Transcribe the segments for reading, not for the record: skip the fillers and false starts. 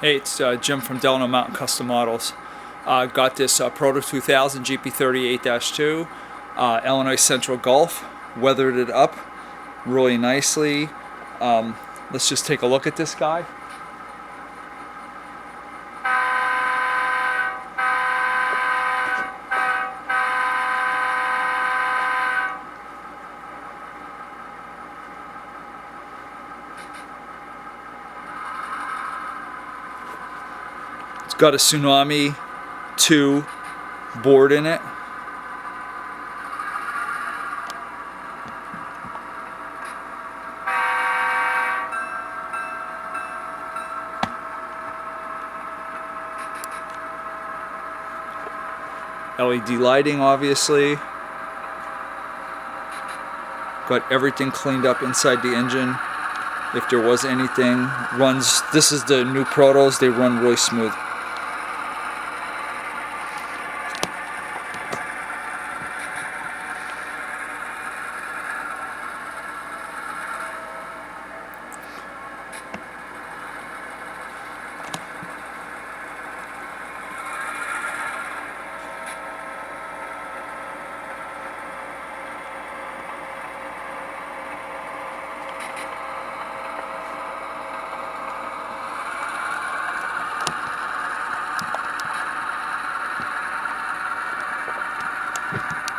Hey, it's Jim from Delano Mountain Custom Models. Got this Proto 2000 GP38-2 Illinois Central Gulf. Weathered it up really nicely. Let's just take a look at this guy. It's got a Tsunami 2 board in it. LED lighting, obviously. Got everything cleaned up inside the engine. If there was anything, runs. This is the new Protos. They run really smooth.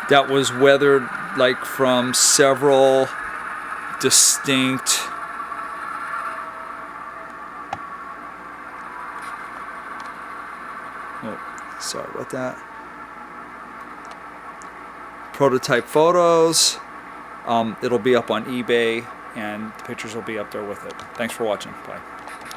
That was weathered like from several distinct sorry about that. Prototype photos. It'll be up on eBay and the pictures will be up there with it. Thanks for watching. Bye.